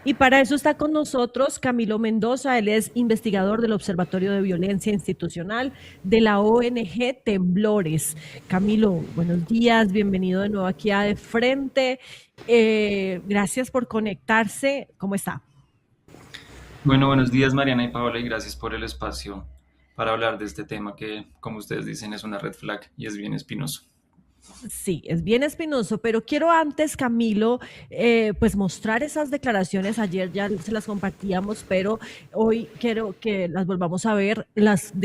Y para eso está con nosotros Camilo Mendoza, él es investigador del Observatorio de Violencia Institucional de la ONG Temblores. Camilo, buenos días, bienvenido de nuevo aquí a De Frente. Gracias por conectarse. ¿Cómo está? Bueno, buenos días Mariana y Paola y gracias por el espacio para hablar de este tema que, como ustedes dicen, es una red flag y es bien espinoso. Sí, es bien espinoso, pero quiero antes, Camilo, pues mostrar esas declaraciones. Ayer ya se las compartíamos, pero hoy quiero que las volvamos a ver,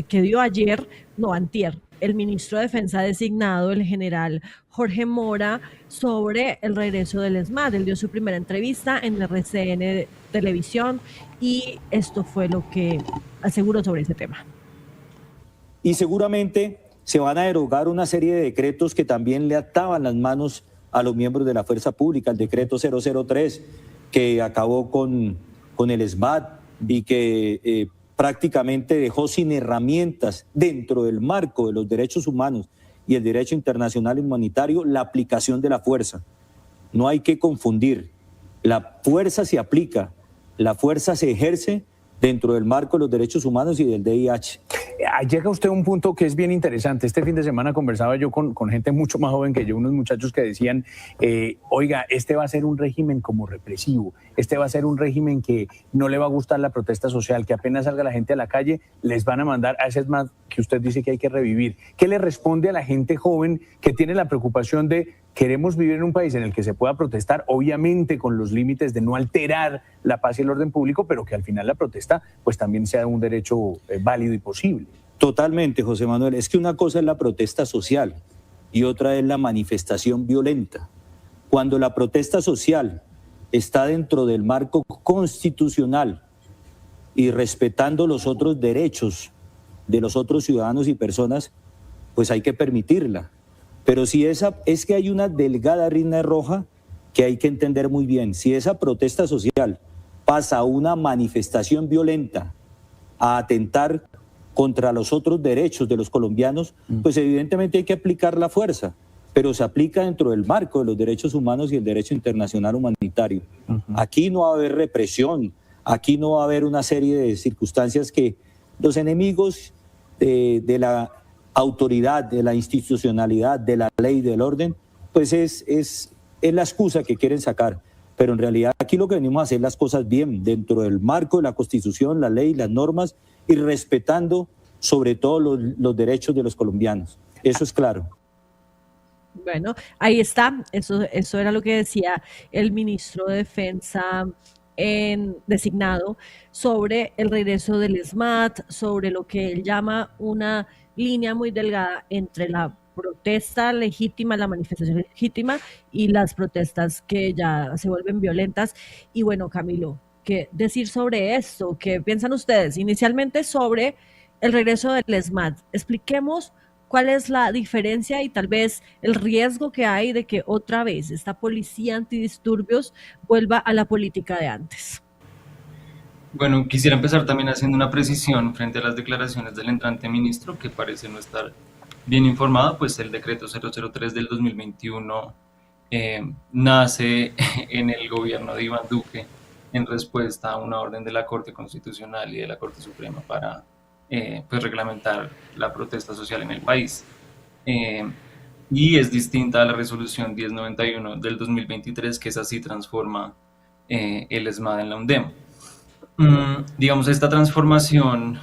que dio ayer, no, antier, el ministro de Defensa designado, el general Jorge Mora, sobre el regreso del ESMAD. Él dio su primera entrevista en RCN Televisión y esto fue lo que aseguró sobre ese tema. Y seguramente se van a derogar una serie de decretos que también le ataban las manos a los miembros de la fuerza pública, el decreto 003 que acabó con el SMAT y que prácticamente dejó sin herramientas dentro del marco de los derechos humanos y el derecho internacional humanitario la aplicación de la fuerza. No hay que confundir, la fuerza se aplica, la fuerza se ejerce dentro del marco de los derechos humanos y del DIH. Llega usted a un punto que es bien interesante. Este fin de semana conversaba yo con gente mucho más joven que yo, unos muchachos que decían, oiga, este va a ser un régimen como represivo, este va a ser un régimen que no le va a gustar la protesta social, que apenas salga la gente a la calle, les van a mandar a ese más que usted dice que hay que revivir. ¿Qué le responde a la gente joven que tiene la preocupación de queremos vivir en un país en el que se pueda protestar, obviamente con los límites de no alterar la paz y el orden público, pero que al final la protesta pues también sea un derecho válido y posible? Totalmente, José Manuel. Es que una cosa es la protesta social y otra es la manifestación violenta. Cuando la protesta social está dentro del marco constitucional y respetando los otros derechos de los otros ciudadanos y personas, pues hay que permitirla. Pero si es que hay una delgada línea roja que hay que entender muy bien. Si esa protesta social pasa a una manifestación violenta, a atentar contra los otros derechos de los colombianos, pues evidentemente hay que aplicar la fuerza, pero se aplica dentro del marco de los derechos humanos y el derecho internacional humanitario. Aquí no va a haber represión, aquí no va a haber una serie de circunstancias que los enemigos de la autoridad, de la institucionalidad, de la ley, del orden, pues es la excusa que quieren sacar. Pero en realidad aquí lo que venimos a hacer las cosas bien, dentro del marco de la Constitución, la ley, las normas, y respetando sobre todo los derechos de los colombianos. Eso es claro. Bueno, ahí está, eso era lo que decía el ministro de Defensa designado sobre el regreso del SMAT, sobre lo que él llama una línea muy delgada entre la protesta legítima, la manifestación legítima y las protestas que ya se vuelven violentas. Y bueno, Camilo, ¿qué decir sobre esto? ¿Qué piensan ustedes? Inicialmente sobre el regreso del SMAT. Expliquemos cuál es la diferencia y tal vez el riesgo que hay de que otra vez esta policía antidisturbios vuelva a la política de antes. Bueno, quisiera empezar también haciendo una precisión frente a las declaraciones del entrante ministro, que parece no estar bien informado, pues el decreto 003 del 2021 nace en el gobierno de Iván Duque en respuesta a una orden de la Corte Constitucional y de la Corte Suprema para pues reglamentar la protesta social en el país. Eh, y es distinta a la resolución 1091 del 2023, que es así transforma el ESMAD en la UNDEM. Digamos, esta transformación,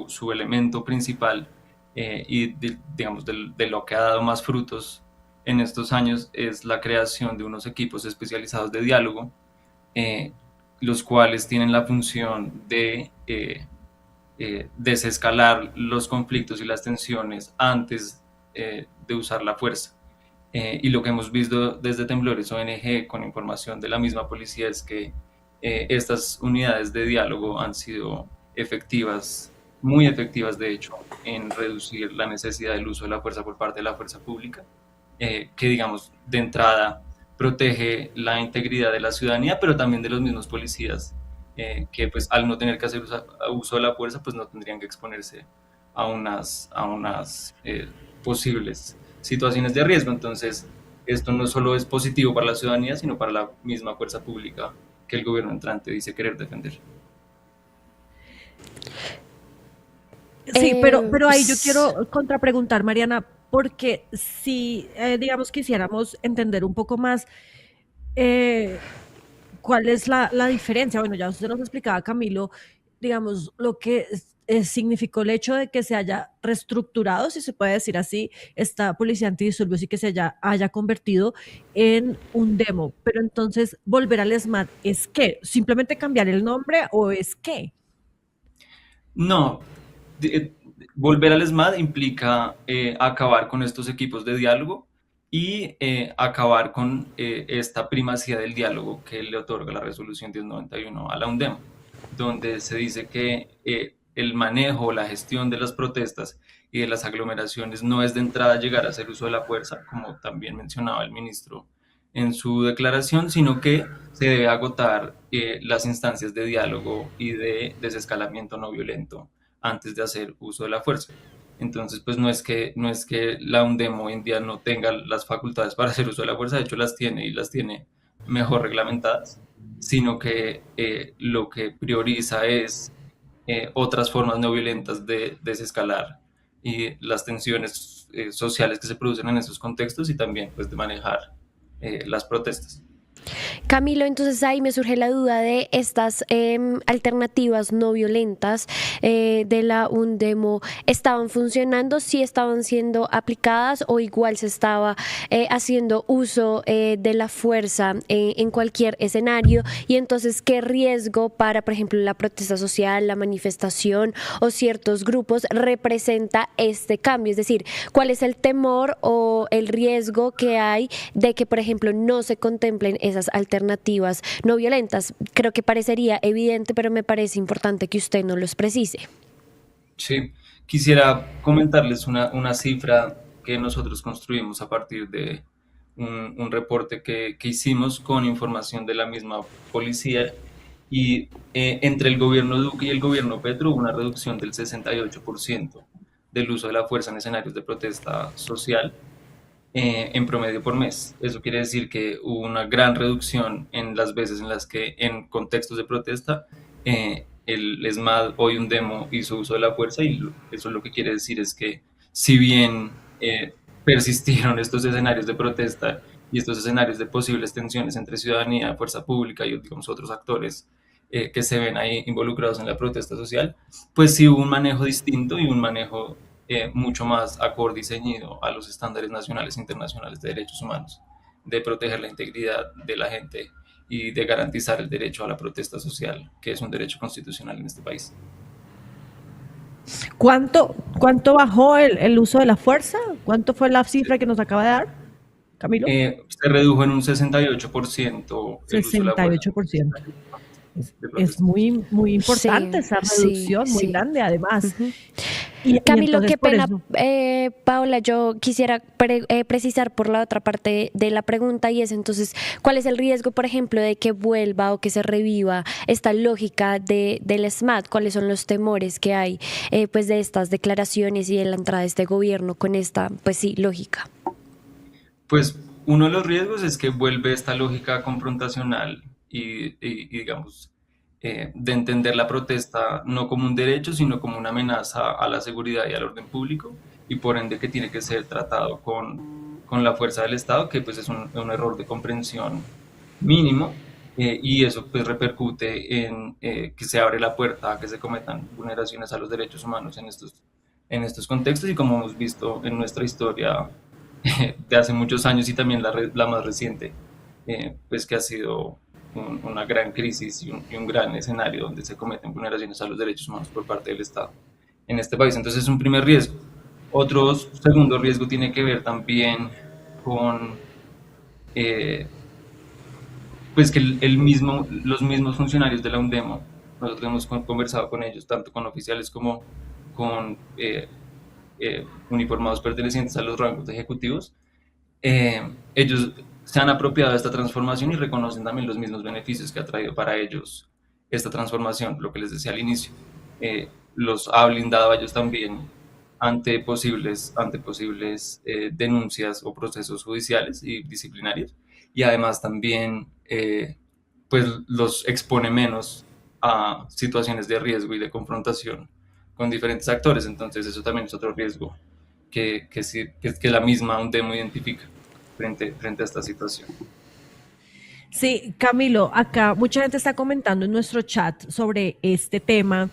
su elemento principal digamos, de lo que ha dado más frutos en estos años es la creación de unos equipos especializados de diálogo, eh, los cuales tienen la función de desescalar los conflictos y las tensiones antes de usar la fuerza. Y lo que hemos visto desde Temblores ONG con información de la misma policía es que estas unidades de diálogo han sido efectivas, muy efectivas de hecho, en reducir la necesidad del uso de la fuerza por parte de la fuerza pública, que digamos de entrada protege la integridad de la ciudadanía, pero también de los mismos policías, que pues al no tener que hacer uso de la fuerza, pues no tendrían que exponerse a unas posibles situaciones de riesgo. Entonces, esto no solo es positivo para la ciudadanía, sino para la misma fuerza pública que el gobierno entrante dice querer defender. Sí, pero ahí yo quiero contrapreguntar, Mariana, porque si, digamos, quisiéramos entender un poco más eh, cuál es la diferencia. Bueno, ya usted nos explicaba, Camilo, digamos, lo que significó el hecho de que se haya reestructurado, si se puede decir así, esta policía antidisturbios y que se haya convertido en un demo. Pero entonces, volver al SMAT, ¿es qué? ¿Simplemente cambiar el nombre o es qué? No, volver al SMAD implica acabar con estos equipos de diálogo y acabar con esta primacía del diálogo que le otorga la resolución 1091 a la UNDEM, donde se dice que el manejo, la gestión de las protestas y de las aglomeraciones no es de entrada llegar a hacer uso de la fuerza, como también mencionaba el ministro en su declaración, sino que se debe agotar las instancias de diálogo y de desescalamiento no violento antes de hacer uso de la fuerza. Entonces, pues no es que la UNDEM hoy en día no tenga las facultades para hacer uso de la fuerza, de hecho las tiene y las tiene mejor reglamentadas, sino que lo que prioriza es otras formas no violentas de desescalar y las tensiones sociales que se producen en esos contextos y también pues de manejar las protestas. Camilo, entonces ahí me surge la duda de estas alternativas no violentas de la UNDEMO. ¿Estaban funcionando? ¿Sí estaban siendo aplicadas o igual se estaba haciendo uso de la fuerza en cualquier escenario? Y entonces, ¿qué riesgo para, por ejemplo, la protesta social, la manifestación o ciertos grupos representa este cambio? Es decir, ¿cuál es el temor o el riesgo que hay de que, por ejemplo, no se contemplen esas alternativas no violentas? Creo que parecería evidente, pero me parece importante que usted nos los precise. Sí, quisiera comentarles una cifra que nosotros construimos a partir de un reporte que hicimos con información de la misma policía y entre el gobierno Duque y el gobierno Petro hubo una reducción del 68% del uso de la fuerza en escenarios de protesta social en promedio por mes. Eso quiere decir que hubo una gran reducción en las veces en las que en contextos de protesta el ESMAD hoy un demo hizo uso de la fuerza y eso lo que quiere decir es que si bien persistieron estos escenarios de protesta y estos escenarios de posibles tensiones entre ciudadanía, fuerza pública y digamos otros actores que se ven ahí involucrados en la protesta social, pues sí hubo un manejo distinto y un manejo mucho más acorde y ceñido a los estándares nacionales e internacionales de derechos humanos, de proteger la integridad de la gente y de garantizar el derecho a la protesta social, que es un derecho constitucional en este país. ¿Cuánto bajó el uso de la fuerza? ¿Cuánto fue la cifra que nos acaba de dar, Camilo? Se redujo en un 68% el uso de la fuerza. 68%. Es muy, muy importante esa reducción, muy grande además. Camilo, qué pena, Paola, yo quisiera precisar por la otra parte de la pregunta y es entonces, ¿cuál es el riesgo, por ejemplo, de que vuelva o que se reviva esta lógica del SMAT? ¿Cuáles son los temores que hay pues de estas declaraciones y de la entrada de este gobierno con esta, pues sí, lógica? Pues uno de los riesgos es que vuelve esta lógica confrontacional digamos, de entender la protesta no como un derecho, sino como una amenaza a la seguridad y al orden público, y por ende que tiene que ser tratado con la fuerza del Estado, que pues es un error de comprensión mínimo, y eso pues repercute en que se abre la puerta a que se cometan vulneraciones a los derechos humanos en estos contextos, y como hemos visto en nuestra historia de hace muchos años y también la más reciente, pues que ha sido una gran crisis y un gran escenario donde se cometen vulneraciones a los derechos humanos por parte del Estado en este país. Entonces es un primer riesgo. Otro segundo riesgo tiene que ver también con pues que los mismos funcionarios de la UNDEMO, nosotros hemos conversado con ellos, tanto con oficiales como con uniformados pertenecientes a los rangos ejecutivos, ellos se han apropiado de esta transformación y reconocen también los mismos beneficios que ha traído para ellos esta transformación, lo que les decía al inicio. Los ha blindado a ellos también ante posibles denuncias o procesos judiciales y disciplinarios, y además también pues los expone menos a situaciones de riesgo y de confrontación con diferentes actores. Entonces eso también es otro riesgo que la misma UNDEMO identifica frente a esta situación. Sí, Camilo, acá mucha gente está comentando en nuestro chat sobre este tema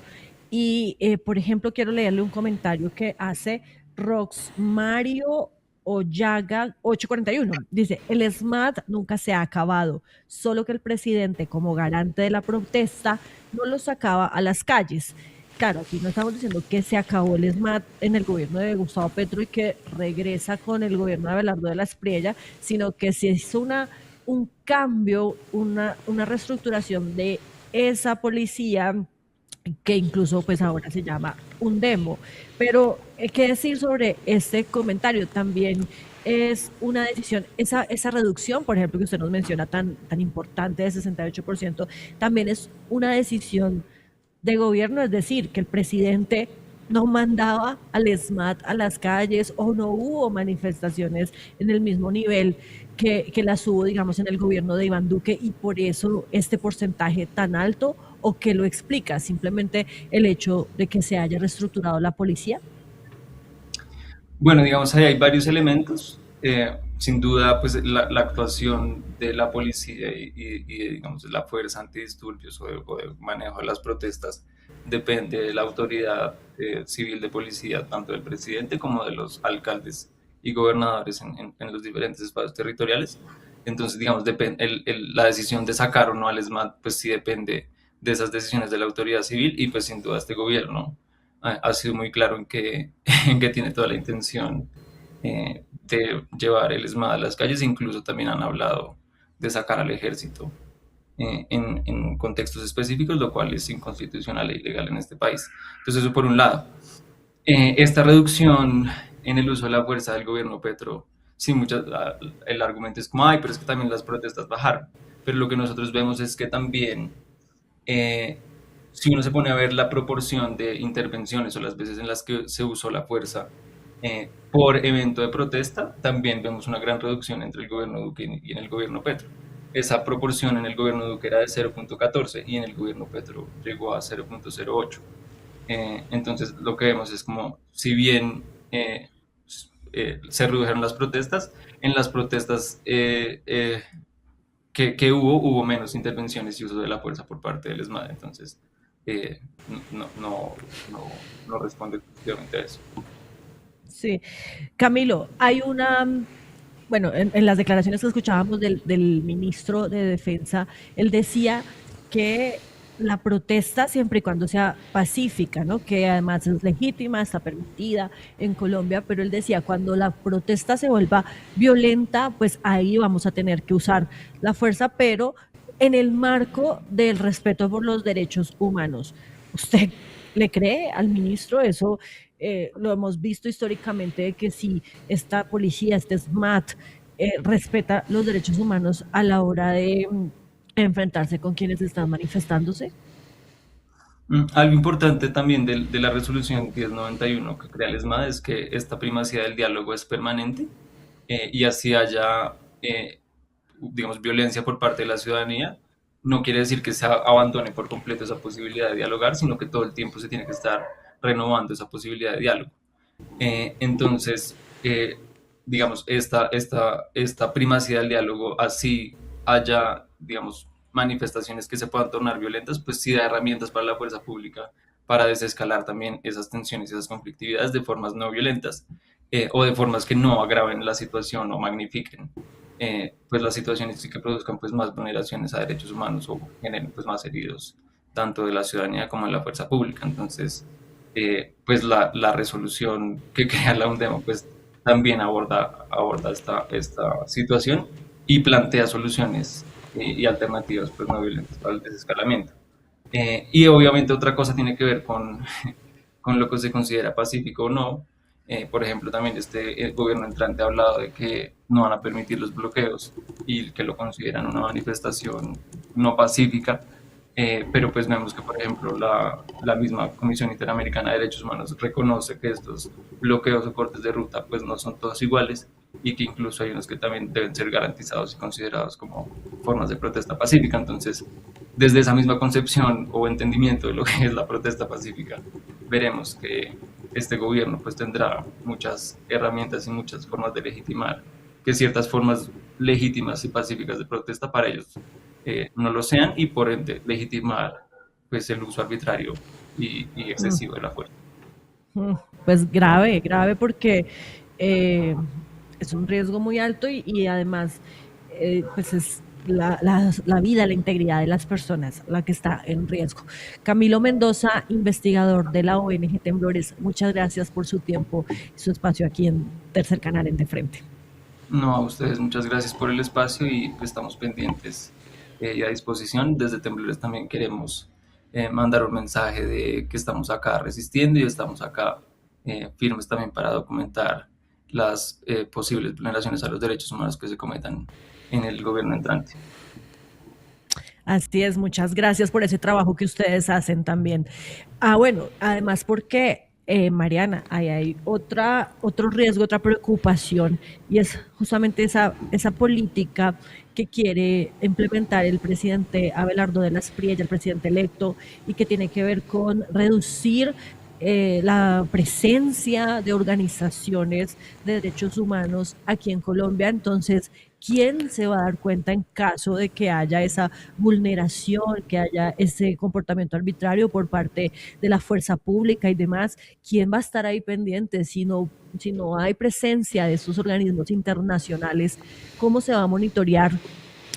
y, por ejemplo, quiero leerle un comentario que hace Rox Mario Ollaga 841. Dice, el SMAT nunca se ha acabado, solo que el presidente, como garante de la protesta, no lo sacaba a las calles. Claro, aquí no estamos diciendo que se acabó el SMAT en el gobierno de Gustavo Petro y que regresa con el gobierno de Abelardo de la Espriella, sino que se hizo un cambio, una reestructuración de esa policía que incluso pues ahora se llama un demo. Pero, ¿qué decir sobre este comentario? También es una decisión, esa reducción, por ejemplo, que usted nos menciona tan importante de 68%, también es una decisión de gobierno, es decir, que el presidente no mandaba al SMAT a las calles o no hubo manifestaciones en el mismo nivel que las hubo, digamos, en el gobierno de Iván Duque y por eso este porcentaje tan alto o que lo explica simplemente el hecho de que se haya reestructurado la policía. Bueno, digamos, ahí hay varios elementos. Sin duda, pues la actuación de la policía digamos, de la fuerza antidisturbios o de manejo de las protestas depende de la autoridad civil de policía, tanto del presidente como de los alcaldes y gobernadores en los diferentes espacios territoriales. Entonces, digamos, la decisión de sacar o no al ESMAD, pues sí depende de esas decisiones de la autoridad civil y pues sin duda este gobierno ha sido muy claro en que tiene toda la intención de llevar el ESMAD a las calles, incluso también han hablado de sacar al ejército en contextos específicos, lo cual es inconstitucional e ilegal en este país. Entonces eso por un lado. Esta reducción en el uso de la fuerza del gobierno Petro, sí, el argumento es como, ay, pero es que también las protestas bajaron, pero lo que nosotros vemos es que también si uno se pone a ver la proporción de intervenciones o las veces en las que se usó la fuerza por evento de protesta, también vemos una gran reducción entre el gobierno Duque y en el gobierno Petro. Esa proporción en el gobierno Duque era de 0.14 y en el gobierno Petro llegó a 0.08. Entonces lo que vemos es como, si bien se redujeron las protestas, en las protestas que hubo menos intervenciones y uso de la fuerza por parte del ESMAD. Entonces, no, no, no, no responde exclusivamente a eso. Sí, Camilo, hay bueno, en las declaraciones que escuchábamos del ministro de Defensa, él decía que la protesta, siempre y cuando sea pacífica, ¿no? Que además es legítima, está permitida en Colombia, pero él decía, cuando la protesta se vuelva violenta, pues ahí vamos a tener que usar la fuerza, pero en el marco del respeto por los derechos humanos. ¿Usted le cree al ministro eso? Lo hemos visto históricamente de que si esta policía, este SMAT, respeta los derechos humanos a la hora de enfrentarse con quienes están manifestándose. Algo importante también de la resolución 1091 que crea el ESMAD es que esta primacía del diálogo es permanente y así haya, digamos, violencia por parte de la ciudadanía. No quiere decir que se abandone por completo esa posibilidad de dialogar, sino que todo el tiempo se tiene que estar renovando esa posibilidad de diálogo. Entonces, digamos, esta primacía del diálogo, así haya, digamos, manifestaciones que se puedan tornar violentas, pues sí da herramientas para la fuerza pública para desescalar también esas tensiones y esas conflictividades de formas no violentas o de formas que no agraven la situación o magnifiquen pues las situaciones y que produzcan pues más vulneraciones a derechos humanos o generen pues más heridos tanto de la ciudadanía como de la fuerza pública. Entonces, pues la resolución que crea la UNDEMO pues también aborda esta situación y plantea soluciones y alternativas pues no violentas para el desescalamiento. Y obviamente otra cosa tiene que ver con lo que se considera pacífico o no. Por ejemplo, también el gobierno entrante ha hablado de que no van a permitir los bloqueos y que lo consideran una manifestación no pacífica. Pero pues vemos que, por ejemplo, la misma Comisión Interamericana de Derechos Humanos reconoce que estos bloqueos o cortes de ruta pues no son todos iguales y que incluso hay unos que también deben ser garantizados y considerados como formas de protesta pacífica. Entonces, desde esa misma concepción o entendimiento de lo que es la protesta pacífica, veremos que este gobierno pues tendrá muchas herramientas y muchas formas de legitimar que ciertas formas legítimas y pacíficas de protesta para ellos no lo sean, y por ende legitimar pues el uso arbitrario y excesivo de la fuerza. Pues grave porque es un riesgo muy alto y además pues es la vida, la integridad de las personas la que está en riesgo. Camilo Mendoza, investigador de la ONG Temblores, muchas gracias por su tiempo y su espacio aquí en Tercer Canal en De Frente. No, a ustedes muchas gracias por el espacio y estamos pendientes y a disposición. Desde Temblores también queremos mandar un mensaje de que estamos acá resistiendo y estamos acá firmes también para documentar las posibles vulneraciones a los derechos humanos que se cometan en el gobierno entrante. Así es, muchas gracias por ese trabajo que ustedes hacen también. Bueno, además porque, Mariana, hay otro riesgo, otra preocupación, y es justamente esa política que quiere implementar el presidente Abelardo de las Priella, el presidente electo, y que tiene que ver con reducir la presencia de organizaciones de derechos humanos aquí en Colombia. Entonces, ¿quién se va a dar cuenta en caso de que haya esa vulneración, que haya ese comportamiento arbitrario por parte de la fuerza pública y demás? ¿Quién va a estar ahí pendiente si no hay presencia de estos organismos internacionales? ¿Cómo se va a monitorear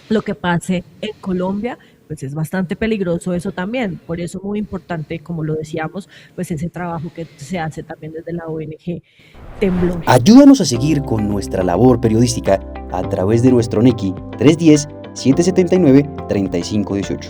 lo que pase en Colombia? Pues es bastante peligroso eso también. Por eso muy importante, como lo decíamos, pues ese trabajo que se hace también desde la ONG Temblores. Ayúdanos a seguir con nuestra labor periodística a través de nuestro NECI 310-779-3518.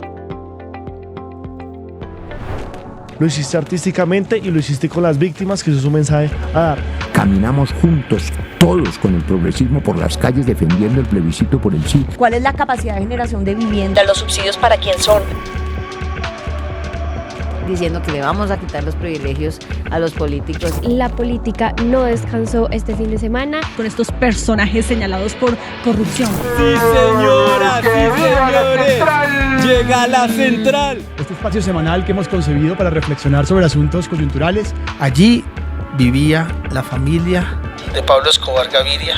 Lo hiciste artísticamente y lo hiciste con las víctimas, que eso es un mensaje a dar. Caminamos juntos, todos con el progresismo por las calles defendiendo el plebiscito por el sí. ¿Cuál es la capacidad de generación de vivienda? ¿Los subsidios para quién son? Diciendo que le vamos a quitar los privilegios a los políticos. La política no descansó este fin de semana con estos personajes señalados por corrupción. Sí, señoras, sí, señores. Llega la central. Este espacio semanal que hemos concebido para reflexionar sobre asuntos coyunturales. Allí vivía la familia de Pablo Escobar Gaviria.